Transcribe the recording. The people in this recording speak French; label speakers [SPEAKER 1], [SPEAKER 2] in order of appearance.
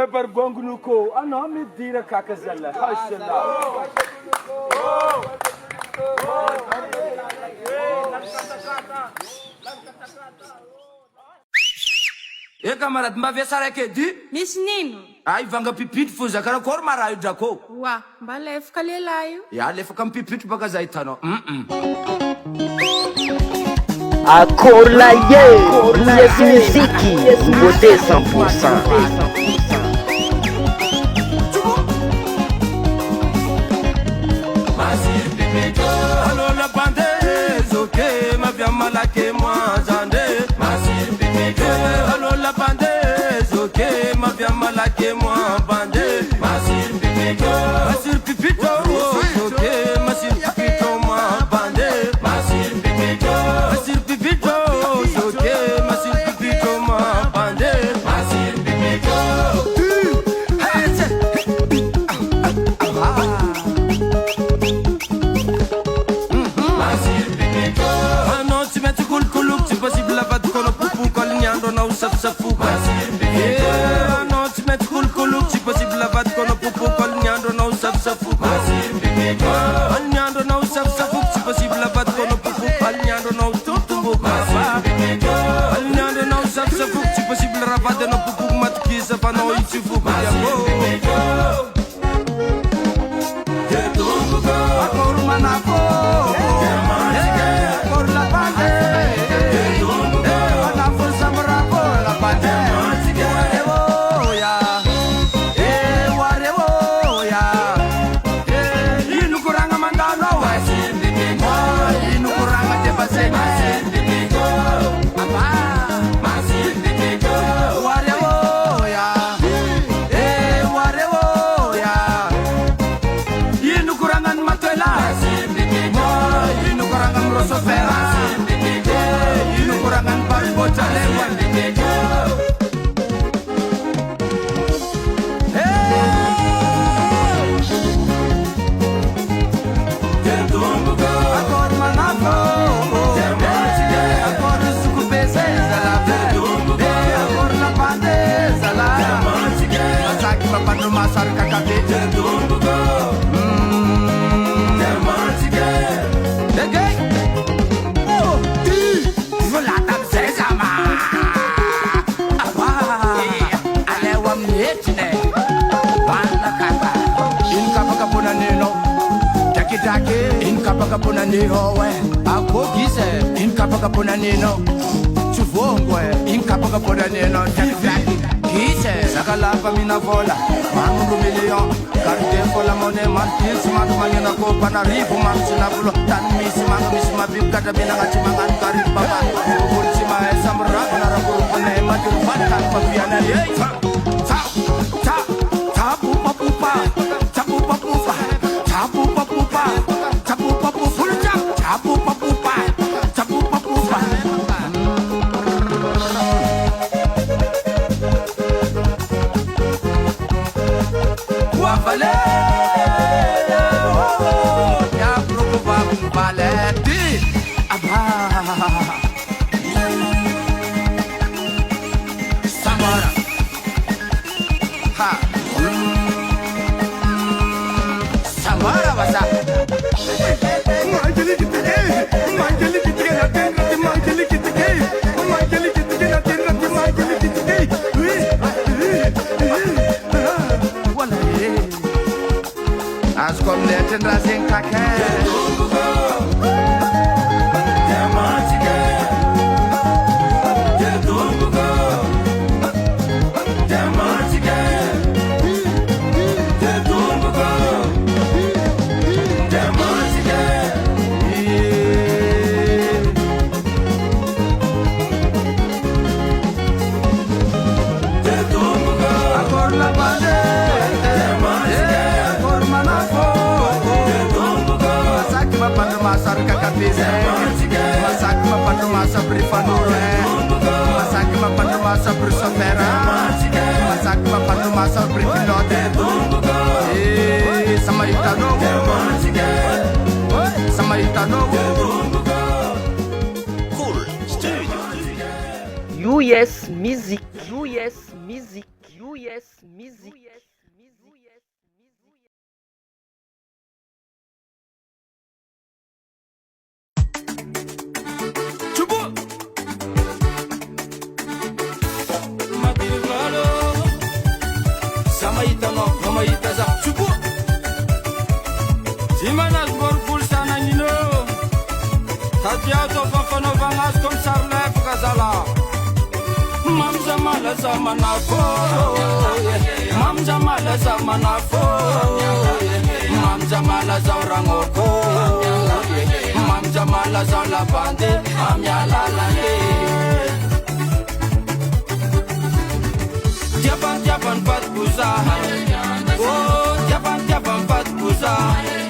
[SPEAKER 1] Bargongunuko, Anami Dira Kakazella,
[SPEAKER 2] E camarada, mba viasara que di?
[SPEAKER 3] Misy nino?
[SPEAKER 2] Ai, vanga pipito fuza, kara kor marayo drako.
[SPEAKER 3] Wa, mba lefaka lelayo.
[SPEAKER 2] Ya, lefaka mpipito baka za itano.
[SPEAKER 4] Akorla ye, yes muziki, beauté 100%.
[SPEAKER 2] Malake moi jande masir bibike allo la bande zoke ma via malake moi bande masir pipito zoke masir pipito moi bande masir pipito zoke masir pipito moi bande masir pipito possible la va kono pupu kol nyando na usaf safu no ti met kul kulu ti possible la va kono pupu kol nyando na usaf safu kol nyando na usaf safu ti possible la va kono pupu kol nyando na tutu kol nyando na usaf safu ti possible la va no pupu mat ki sa pa no itu fu ba akor manako masar kakate jendumbugo dermantige degay oh volata sesama awa alewam netne banda kaka in kapaka punanino takitake in kapaka punanino we akogise in kapaka punanino chuvongwe in kapaka punanino takitake kise sakalapa mina vola mangu million carte for la monnaie mantis manu mangena ko panarifu mansina bulo tan misi mangu misi mabim kata bina ngati mangan kari baba kursi ma samra na rakuru pane maju fatan papiana ye ta ta tapu papupa tapu papupa tapu papupa tapu papu full jump tapu papupa tapu papupa Vale, ya provo valete, aba, Samara, ha, Samara basa. As comme les tendras en caca. Masar kakapise, masak mapan masa brifanure, masak mapan masa bersofera, masak mapan masa bripilote, sama itano.
[SPEAKER 4] US Music. US Music. US Music.
[SPEAKER 2] Japan pat buza, oh Japan pat buza.